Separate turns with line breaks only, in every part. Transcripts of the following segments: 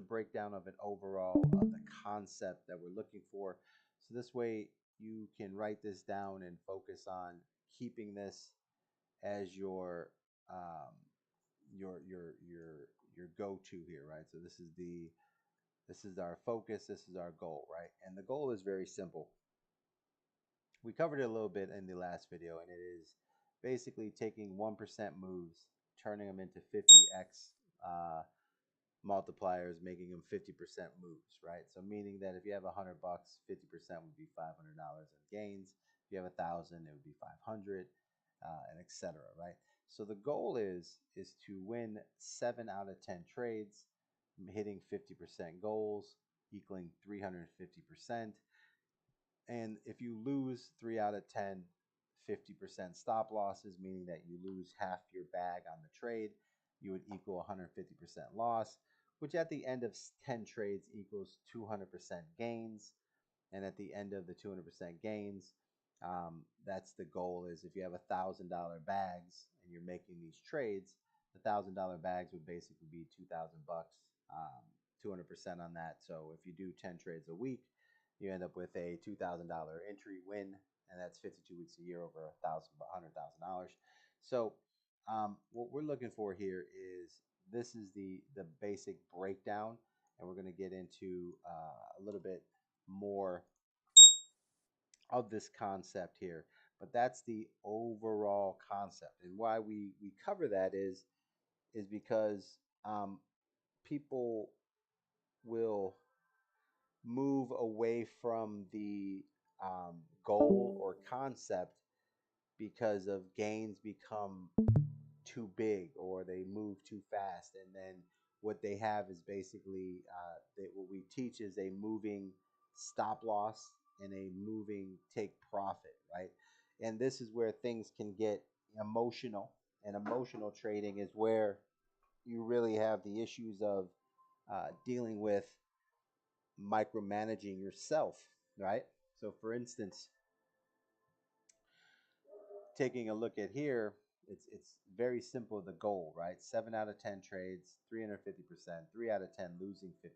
breakdown of an overall of the concept that we're looking for. So this way you can write this down and focus on keeping this as um, your your your your go-to here, right? So this is our focus, this is our goal, right? And the goal is very simple. We covered it a little bit in the last video, and it is basically taking 1% moves, turning them into 50x uh, multipliers, making them 50% moves, right? So meaning that if you have $100, 50% would be $500 in gains. If you have 1,000, it would be 500, and etc. Right? So the goal is to win 7 out of 10 trades, hitting 50% goals, equaling 350%. And if you lose 3 out of 10, 50% stop losses, meaning that you lose half your bag on the trade, you would equal 150% loss, which at the end of 10 trades equals 200% gains. And at the end of the 200% gains, that's the goal. Is if you have $1,000 bags and you're making these trades, the $1,000 bags would basically be $2,000, 200% on that. So if you do 10 trades a week, you end up with a $2,000 entry win, and that's 52 weeks a year over $100,000. So what we're looking for here is this is the basic breakdown, and we're going to get into a little bit more of this concept here. But that's the overall concept, and why we cover that is because people will move away from the goal or concept because of gains become too big or they move too fast, and then what they have is basically what we teach is a moving stop loss and a moving take profit, right? And this is where things can get emotional, and emotional trading is where you really have the issues of dealing with micromanaging yourself, right? So for instance, taking a look at here, it's very simple. The goal, right? 7 out of 10 trades, 350%. 3 out of 10 losing 50%.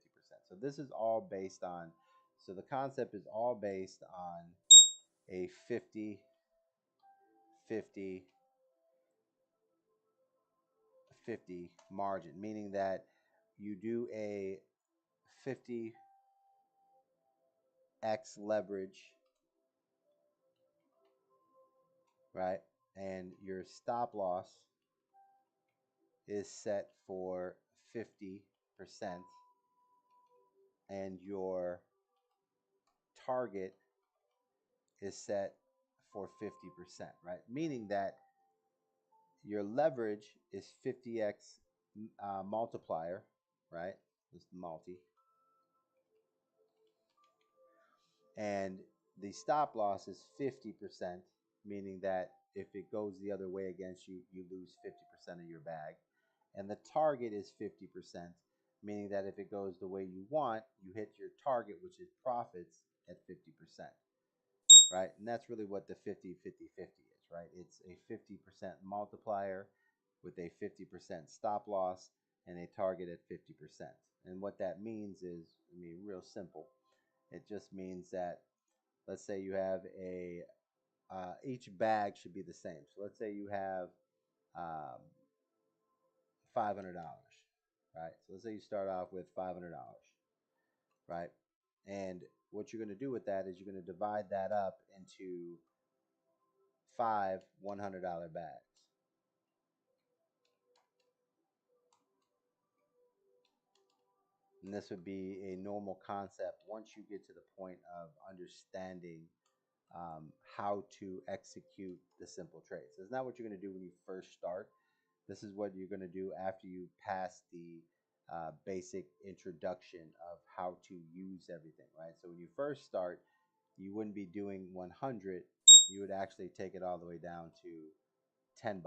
So this is all based on. So the concept is all based on a 50, 50, 50 margin, meaning that you do a 50x leverage, right? And your stop loss is set for 50%, and your target is set for 50%, right? Meaning that your leverage is 50x multiplier, right? This multi. And the stop loss is 50%, meaning that if it goes the other way against you, you lose 50% of your bag. And the target is 50%, meaning that if it goes the way you want, you hit your target, which is profits, at 50%, right? And that's really what the 50-50-50 is, right? It's a 50% multiplier with a 50% stop loss and a target at 50%. And what that means is, I mean, real simple. It just means that, let's say you have each bag should be the same. So let's say you have um, $500, right? So let's say you start off with $500, right? And what you're going to do with that is you're going to divide that up into five $100 bags. And this would be a normal concept once you get to the point of understanding how to execute the simple trades. So it's not what you're going to do when you first start. This is what you're going to do after you pass the basic introduction of how to use everything, right? So when you first start, you wouldn't be doing 100. You would actually take it all the way down to $10,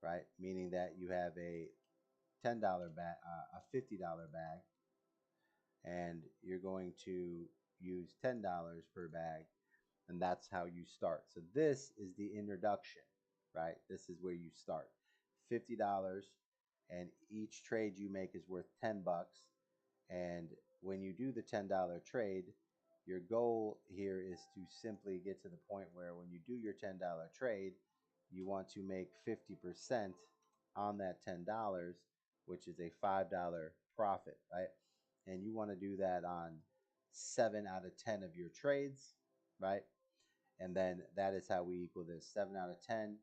right? Meaning that you have a $10 bag, a $50 bag, and you're going to use $10 per bag, and that's how you start. So this is the introduction, right? This is where you start. $50 and each trade you make is worth 10 bucks. And when you do the $10 trade, your goal here is to simply get to the point where when you do your $10 trade, you want to make 50% on that $10, which is a $5 profit, right? And you want to do that on 7 out of 10 of your trades, right? And then that is how we equal this. 7 out of 10,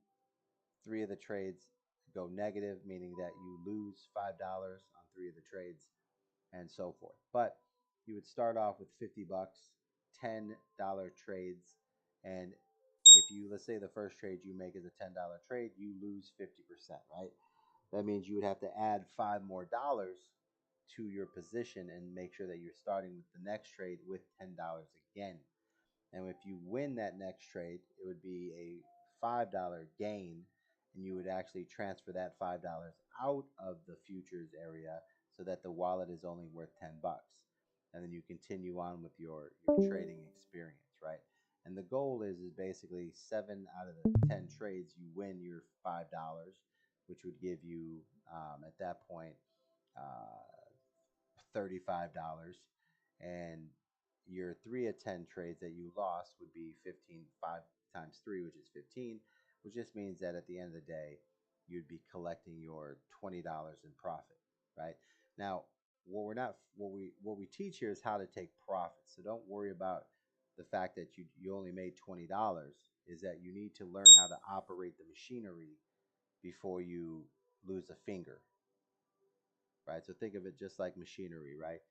3 of the trades go negative, meaning that you lose $5 on 3 of the trades, and so forth. But you would start off with 50 bucks, $10 trades, and if you, let's say the first trade you make is a $10 trade, you lose 50%, right? That means you would have to add $5 more to your position and make sure that you're starting with the next trade with $10 again. And if you win that next trade, it would be a $5 gain, and you would actually transfer that $5 out of the futures area so that the wallet is only worth 10 bucks. And then you continue on with your trading experience, right? And the goal is basically 7 out of the 10 trades you win your $5, which would give you at that point $35, and your 3 of 10 trades that you lost would be 15, 5 times 3, which is 15, which just means that at the end of the day, you'd be collecting your $20 in profit, right? Now, what we're not what we teach here is how to take profits. So don't worry about the fact that you only made $20. Is that you need to learn how to operate the machinery before you lose a finger, right? So think of it just like machinery, right?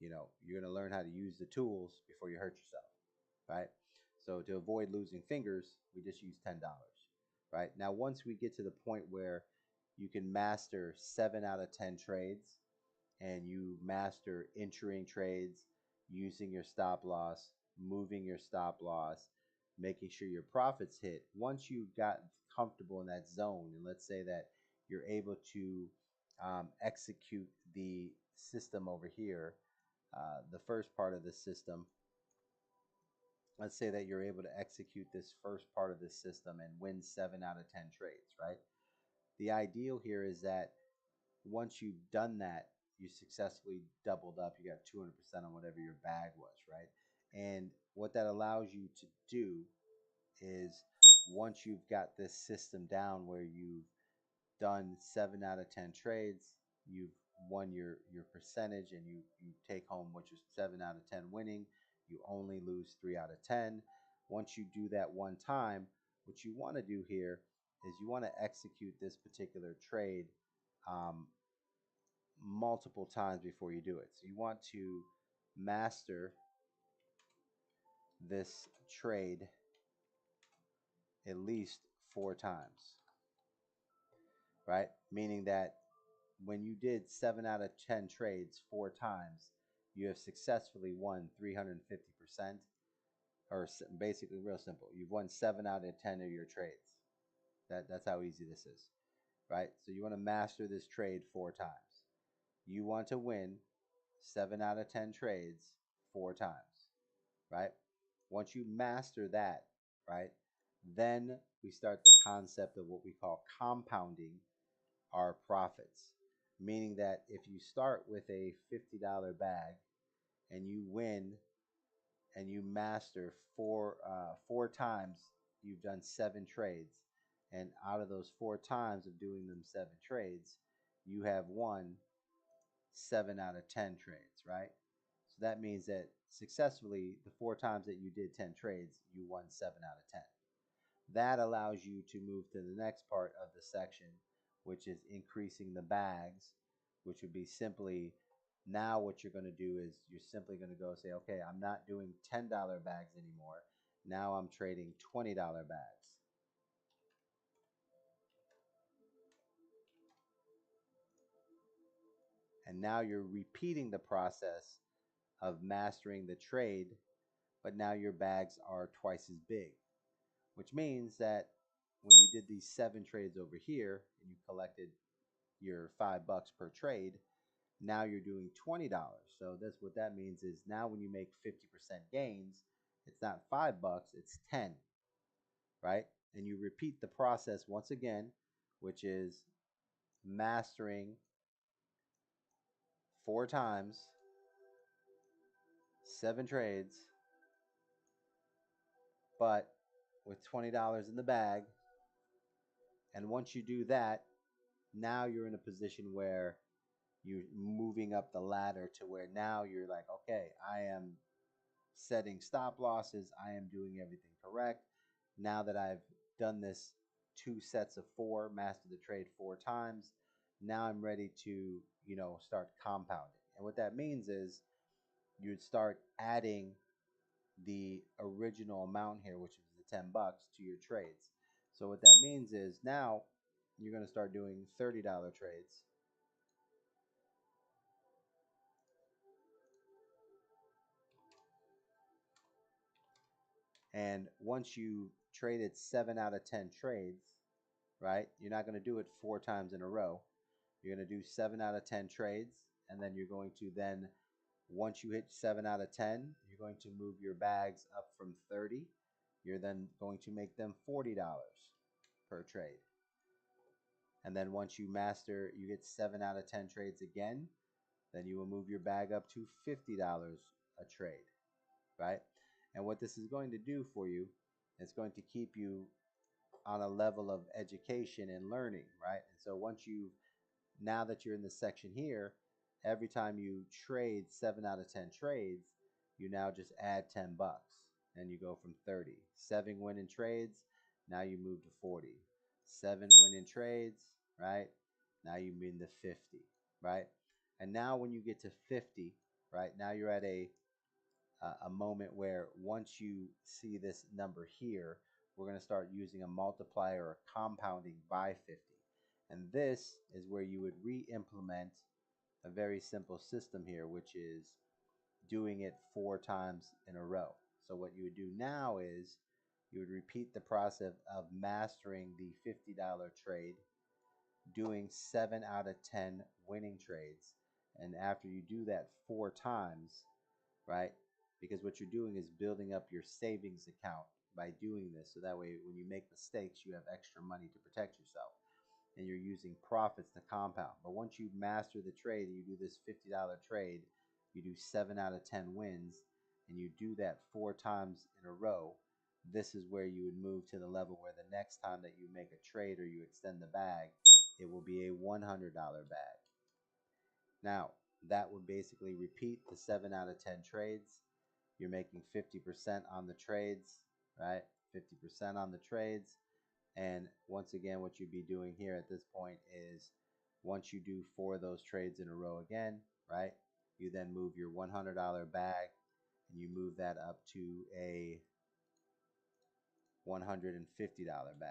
You're going to learn how to use the tools before you hurt yourself, right? So to avoid losing fingers, we just use $10, right? Now, once we get to the point where you can master 7 out of 10 trades, and you master entering trades, using your stop loss, moving your stop loss, making sure your profits hit. Once you've gotten comfortable in that zone, and let's say that you're able to execute the system over here, the first part of the system, let's say that you're able to execute this first part of this system and win 7 out of 10 trades, right? The ideal here is that once you've done that, you successfully doubled up. You got 200% on whatever your bag was, right? And what that allows you to do is once you've got this system down where you've done 7 out of 10 trades, you've won your percentage, and you take home what your 7 out of 10 winning. You only lose 3 out of 10. Once you do that one time, what you want to do here is you want to execute this particular trade um, multiple times before you do it. So you want to master this trade at least 4 times, right? Meaning that when you did 7 out of 10 trades 4 times, you have successfully won 350%, or basically, real simple. You've won 7 out of 10 of your trades. That's how easy this is, right? So you want to master this trade 4 times. You want to win 7 out of 10 trades 4 times, right? Once you master that, right, then we start the concept of what we call compounding our profits. Meaning that if you start with a $50 bag and you win and you master 4 times, you've done 7 trades. And out of those 4 times of doing them 7 trades, you have won 7 out of 10 trades, right? So that means that successfully, the 4 times that you did 10 trades, you won 7 out of 10. That allows you to move to the next part of the section, which is increasing the bags, which would be simply, now what you're going to do is you're simply going to go say, okay, I'm not doing $10 bags anymore. Now I'm trading $20 bags. And now you're repeating the process of mastering the trade, but now your bags are twice as big, which means that when you did these 7 trades over here and you collected your $5 per trade, now you're doing $20. So that's what that means is now when you make 50% gains, it's not $5, it's 10, right? And you repeat the process once again, which is mastering 4 times, 7 trades, but with $20 in the bag. And once you do that, now you're in a position where you're moving up the ladder to where now you're like, okay, I am setting stop losses. I am doing everything correct. Now that I've done this 2 sets of 4, master the trade 4 times, now I'm ready to, start compounding. And what that means is you'd start adding the original amount here, which is the $10 to your trades. So what that means is now you're going to start doing $30 trades. And once you traded 7 out of 10 trades, right, you're not going to do it 4 times in a row. You're going to do 7 out of 10 trades. And then you're going to then, once you hit 7 out of 10, you're going to move your bags up from 30. You're then going to make them $40 per trade. And then once you master, you get 7 out of 10 trades again, then you will move your bag up to $50 a trade, right? And what this is going to do for you, it's going to keep you on a level of education and learning, right? And so now that you're in this section here, every time you trade 7 out of 10 trades, you now just add $10 and you go from 30. 7 winning trades, now you move to 40. 7 winning trades, right? Now you mean the 50, right? And now when you get to 50, right? Now you're at a moment where once you see this number here, we're going to start using a multiplier or compounding by 50. And this is where you would re-implement a very simple system here, which is doing it 4 times in a row. So what you would do now is you would repeat the process of mastering the $50 trade, doing 7 out of 10 winning trades. And after you do that 4 times, right? Because what you're doing is building up your savings account by doing this. So that way, when you make mistakes, you have extra money to protect yourself and you're using profits to compound. But once you master the trade and you do this $50 trade, you do 7 out of 10 wins, and you do that 4 times in a row, this is where you would move to the level where the next time that you make a trade or you extend the bag, it will be a $100 bag. Now, that would basically repeat the 7 out of 10 trades. You're making 50% on the trades, right? 50% on the trades. And once again, what you'd be doing here at this point is once you do 4 of those trades in a row again, right? You then move your $100 bag and you move that up to a $150 bag.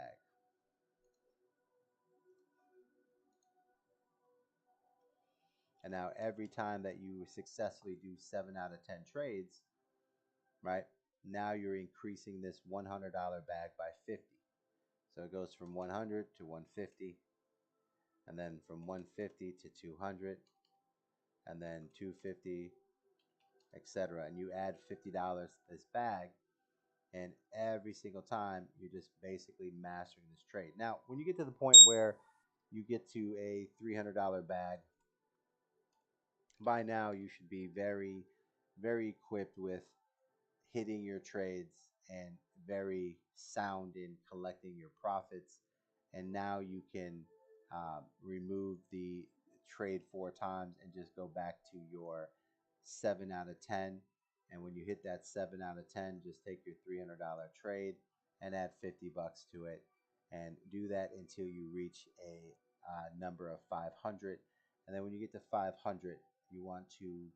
And now every time that you successfully do 7 out of 10 trades, right? Now you're increasing this $100 bag by 50. So it goes from 100 to 150, and then from 150 to 200, and then 250, etc. And you add $50 to this bag, and every single time you're just basically mastering this trade. Now, when you get to the point where you get to a $300 bag, by now you should be very, very equipped with hitting your trades and very sound in collecting your profits. And now you can remove the trade 4 times and just go back to your 7 out of 10. And when you hit that 7 out of 10, just take your $300 trade and add $50 to it, and do that until you reach a number of 500. And then when you get to 500, you want to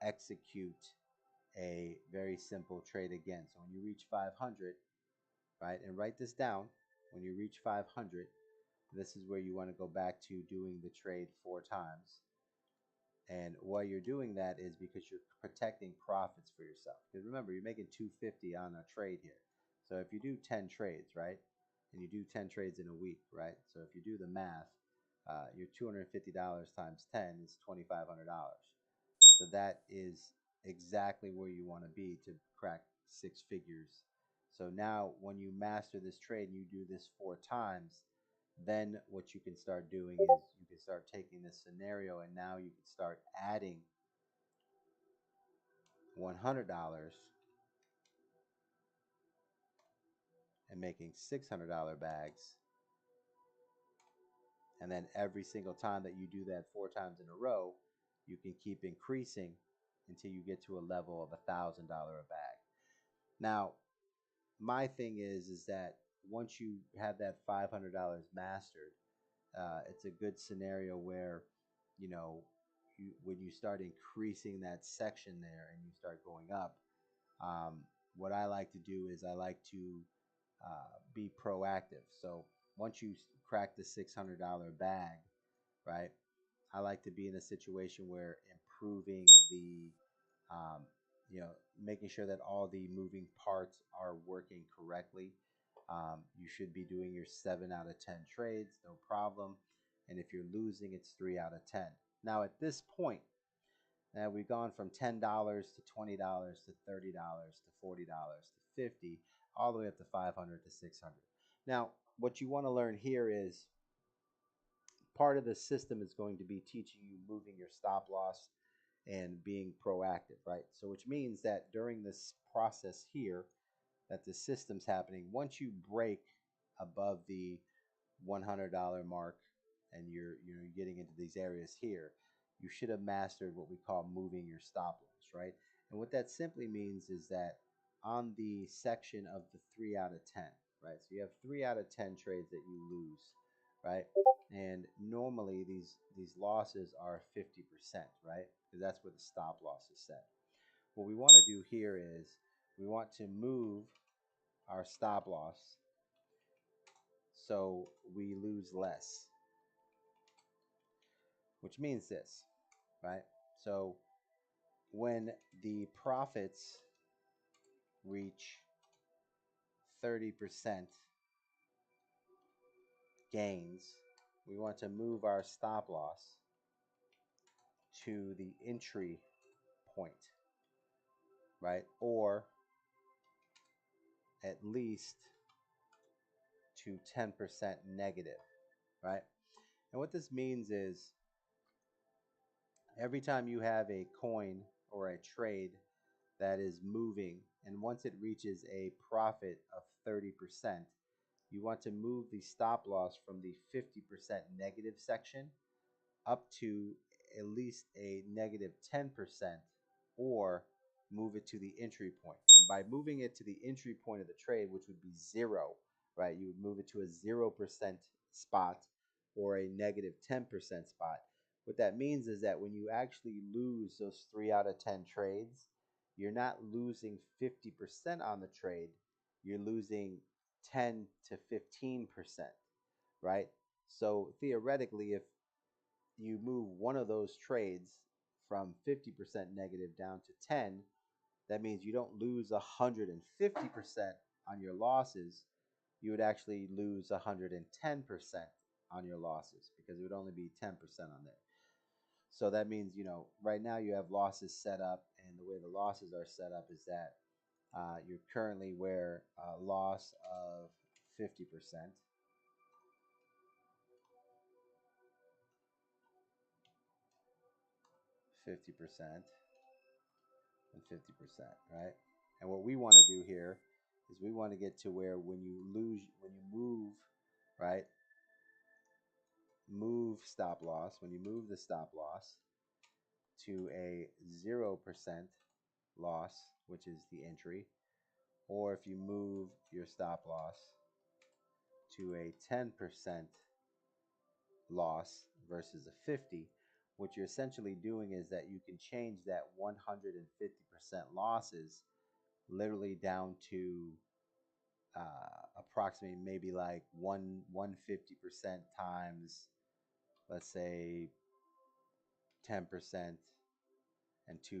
execute a very simple trade again. So when you reach 500, right, and write this down, when you reach 500, this is where you want to go back to doing the trade 4 times. And why you're doing that is because you're protecting profits for yourself. Because remember, you're making 250 on a trade here. So if you do 10 trades, right, and you do 10 trades in a week, right, so if you do the math, your $250 times 10 is $2,500. So that is exactly where you want to be to crack 6 figures. So now when you master this trade and you do this 4 times, Then what you can start doing is you can start taking this scenario and now you can start adding $100 and making $600 bags. And then every single time that you do that 4 times in a row, you can keep increasing until you get to a level of $1,000 a bag. Now, my thing is that once you have that $500 mastered, it's a good scenario where, you know, when you start increasing that section there and you start going up, um, what I like to do is I like to be proactive. So once you crack the $600 bag, right? I like to be in a situation where improving the, um, making sure that all the moving parts are working correctly. You should be doing your 7 out of 10 trades, no problem. And if you're losing, it's 3 out of 10. Now, at this point, now we've gone from $10 to $20 to $30 to $40 to 50, all the way up to 500 to 600. Now, what you want to learn here is part of the system is going to be teaching you moving your stop loss and being proactive, right? So, which means that during this process here, that the system's happening, once you break above the $100 mark and you're getting into these areas here, you should have mastered what we call moving your stop loss, right? And what that simply means is that on the section of the 3 out of 10, right? So you have 3 out of 10 trades that you lose, right? And normally these losses are 50%, right? Because that's where the stop loss is set. What we want to do here is we want to move our stop loss so we lose less, which means this, right? So when the profits reach 30% gains, we want to move our stop loss to the entry point, right? Or at least to 10% negative, right? And what this means is every time you have a coin or a trade that is moving, and once it reaches a profit of 30%, you want to move the stop loss from the 50% negative section up to at least a negative 10%, or move it to the entry point. And by moving it to the entry point of the trade, which would be zero, right? You would move it to a 0% spot or a negative 10% spot. What that means is that when you actually lose those 3 out of 10 trades, you're not losing 50% on the trade, you're losing 10 to 15%, right? So theoretically, if you move one of those trades from 50% negative down to 10, that means you don't lose 150% on your losses. You would actually lose 110% on your losses because it would only be 10% on there. So that means, right now you have losses set up, and the way the losses are set up is that you're currently where a loss of 50%, 50%, and 50%, right? And what we want to do here is we want to get to where when you move, right? Move stop loss, when you move the stop loss to a 0% loss, which is the entry, or if you move your stop loss to a 10% loss versus a 50, what you're essentially doing is that you can change that 150% losses literally down to approximately maybe like 150% times, let's say, 10% and 10%,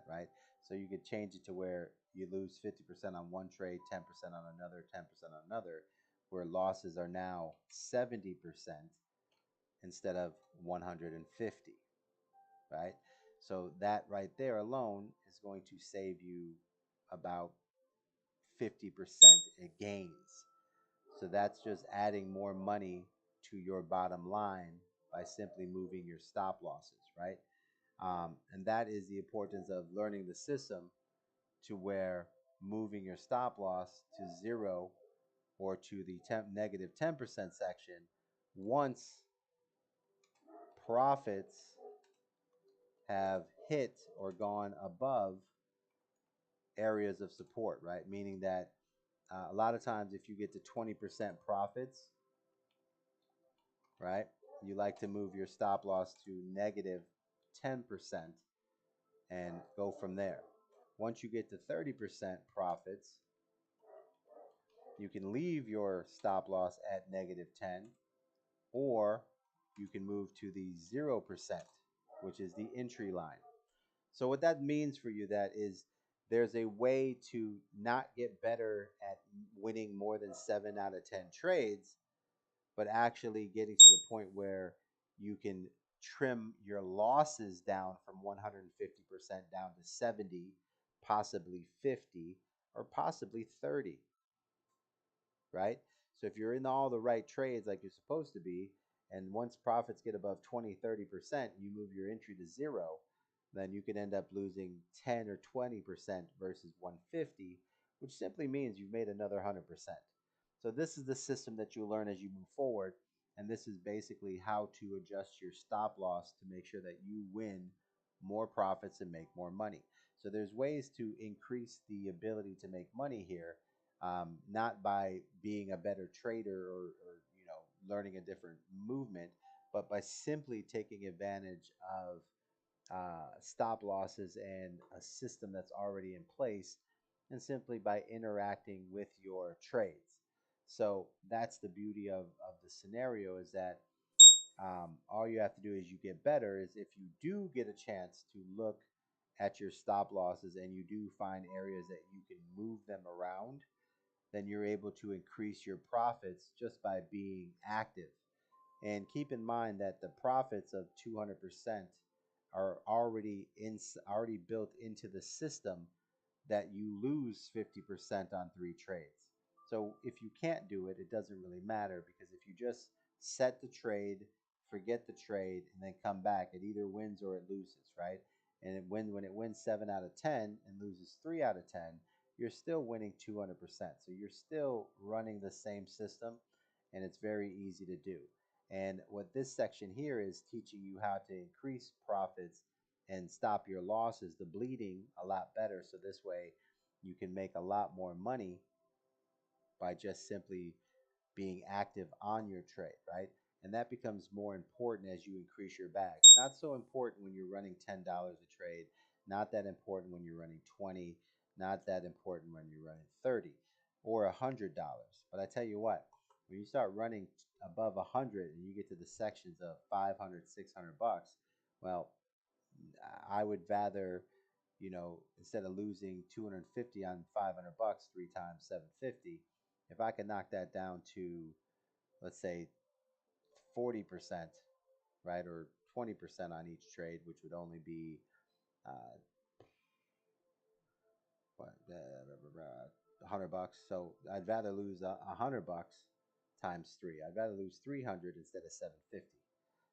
right? So you could change it to where you lose 50% on one trade, 10% on another, 10% on another, where losses are now 70% instead of 150, right? So that right there alone is going to save you about 50% in gains. So that's just adding more money to your bottom line by simply moving your stop losses, right? And that is the importance of learning the system to where moving your stop loss to zero or to the negative 10% section once profits have hit or gone above areas of support, right? Meaning that a lot of times if you get to 20% profits, right, you like to move your stop loss to negative 10% and go from there. Once you get to 30% profits, you can leave your stop loss at negative 10, or you can move to the 0%, which is the entry line. So what that means for you that is there's a way to not get better at winning more than 7 out of 10 trades, but actually getting to the point where you can trim your losses down from 150% down to 70, possibly 50, or possibly 30, right? So if you're in all the right trades like you're supposed to be, and once profits get above 20, 30%, you move your entry to zero, then you can end up losing 10 or 20% versus 150, which simply means you've made another 100%. So this is the system that you learn as you move forward, and this is basically how to adjust your stop loss to make sure that you win more profits and make more money. So there's ways to increase the ability to make money here, not by being a better trader or learning a different movement, but by simply taking advantage of stop losses and a system that's already in place, and simply by interacting with your trades. So that's the beauty of the scenario, is that all you have to do as you get better is if you do get a chance to look at your stop losses and you do find areas that you can move them around, then you're able to increase your profits just by being active. And keep in mind that the profits of 200% are already built into the system, that you lose 50% on 3 trades. So if you can't do it, it doesn't really matter, because if you just set the trade, forget the trade, and then come back, it either wins or it loses, right? And when it wins 7 out of 10 and loses 3 out of 10, you're still winning 200%. So you're still running the same system, and it's very easy to do. And what this section here is teaching you how to increase profits and stop your losses, the bleeding, a lot better. So this way you can make a lot more money by just simply being active on your trade, right? And that becomes more important as you increase your bags. Not so important when you're running $10 a trade, not that important when you're running 20, not that important when you're running 30 or $100. But I tell you what, when you start running above 100 and you get to the sections of 500, $600, well, I would rather, instead of losing 250 on $500 3 times 750, if I could knock that down to, let's say, 40%, right, or 20% on each trade, which would only be uh, what, $100. So I'd rather lose $100 times three. I'd rather lose 300 instead of 750.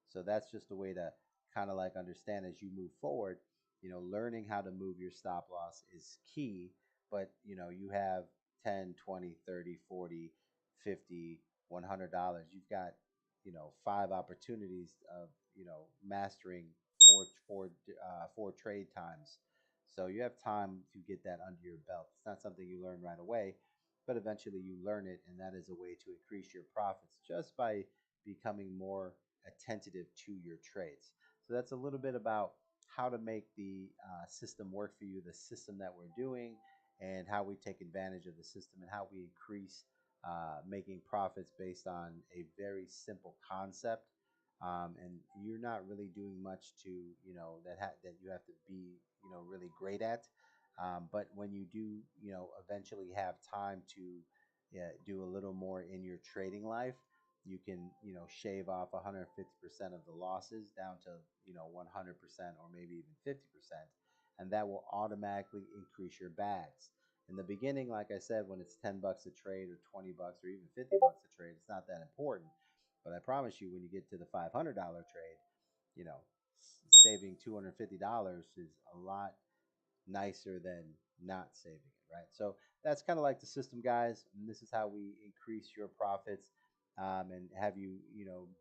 So that's just a way to kind of like understand as you move forward. Learning how to move your stop loss is key, but you have 10, 20, 30, 40, 50, $100. You've got, 5 opportunities of, mastering four trade times. So you have time to get that under your belt. It's not something you learn right away, but eventually you learn it, and that is a way to increase your profits just by becoming more attentive to your trades. So that's a little bit about how to make the system work for you, the system that we're doing, and how we take advantage of the system, and how we increase making profits based on a very simple concept. And you're not really doing much to, that you have to be, really great at. But when you do, eventually have time to, yeah, do a little more in your trading life, you can, shave off 150% of the losses down to, 100% or maybe even 50%. And that will automatically increase your bags. In the beginning, like I said, when it's $10 a trade or $20 or even $50 a trade, it's not that important. But I promise you, when you get to the $500 trade, you know, saving $250 is a lot nicer than not saving it, right? So that's kind of like the system, guys. And this is how we increase your profits, and have you,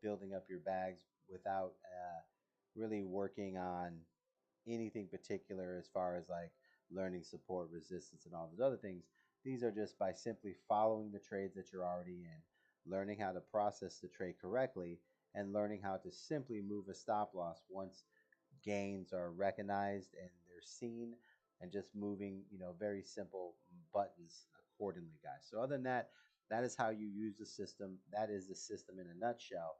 building up your bags without really working on anything particular as far as like learning support, resistance, and all those other things. These are just by simply following the trades that you're already in, learning how to process the trade correctly, and learning how to simply move a stop loss once gains are recognized and they're seen, and just moving, very simple buttons accordingly, guys. So other than that, that is how you use the system. That is the system in a nutshell.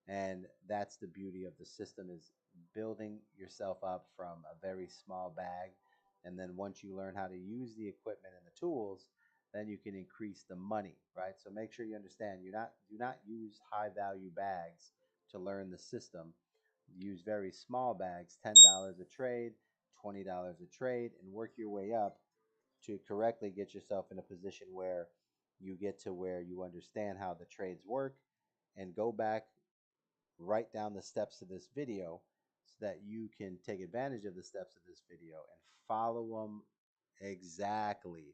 And that's the beauty of the system, is building yourself up from a very small bag. And then once you learn how to use the equipment and the tools, then you can increase the money, right? So make sure you understand, do not use high value bags to learn the system. Use very small bags, $10 a trade, $20 a trade, and work your way up to correctly get yourself in a position where you get to where you understand how the trades work, and go back, write down the steps of this video so that you can take advantage of the steps of this video and follow them exactly,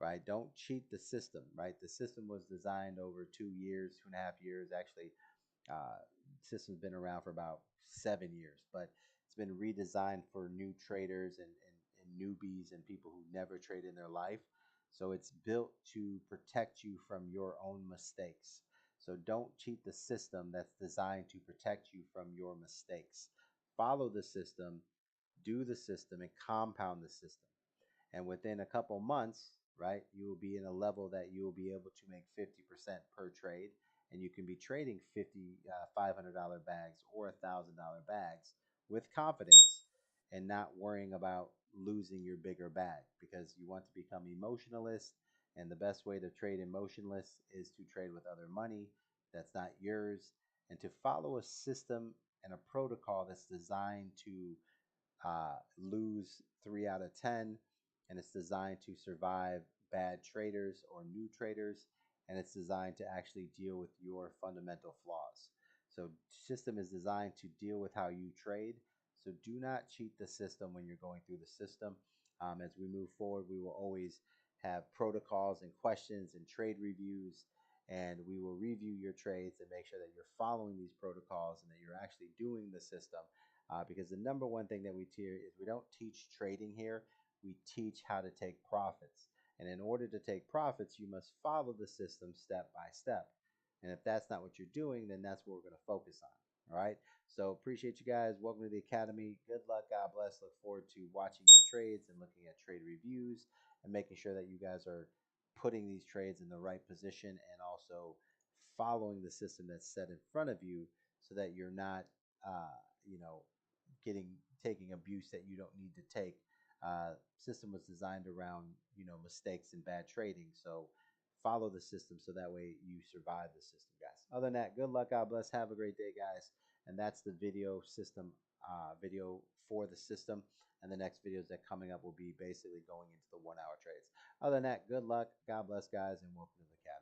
right? Don't cheat the system, right? The system was designed over 2 years, 2.5 years. Actually, system's been around for about 7 years, but it's been redesigned for new traders and newbies and people who never trade in their life. So it's built to protect you from your own mistakes. So don't cheat the system that's designed to protect you from your mistakes. Follow the system, do the system, and compound the system. And within a couple months, right, you will be in a level that you will be able to make 50% per trade, and you can be trading 50 $500 bags or $1,000 bags with confidence, and not worrying about losing your bigger bag, because you want to become emotionless. And the best way to trade emotionless is to trade with other money that's not yours, and to follow a system and a protocol that's designed to lose 3 out of 10, and it's designed to survive bad traders or new traders, and it's designed to actually deal with your fundamental flaws. So system is designed to deal with how you trade. So do not cheat the system when you're going through the system. As we move forward, we will always have protocols and questions and trade reviews, and we will review your trades and make sure that you're following these protocols and that you're actually doing the system, because the number one thing that we teach is, we don't teach trading here. We teach how to take profits. And in order to take profits, you must follow the system step by step. And if that's not what you're doing, then that's what we're going to focus on. All right. So appreciate you guys. Welcome to the Academy. Good luck. God bless. Look forward to watching your trades and looking at trade reviews, and making sure that you guys are putting these trades in the right position, and also following the system that's set in front of you, so that you're not, uh, you know, getting taking abuse that you don't need to take. System was designed around, mistakes and bad trading. So follow the system so that way you survive the system, guys. Other than that, good luck, God bless, have a great day, guys. And that's the video system, video for the system. And the next videos that coming up will be basically going into the 1 hour trades. Other than that, good luck, God bless, guys, and welcome to the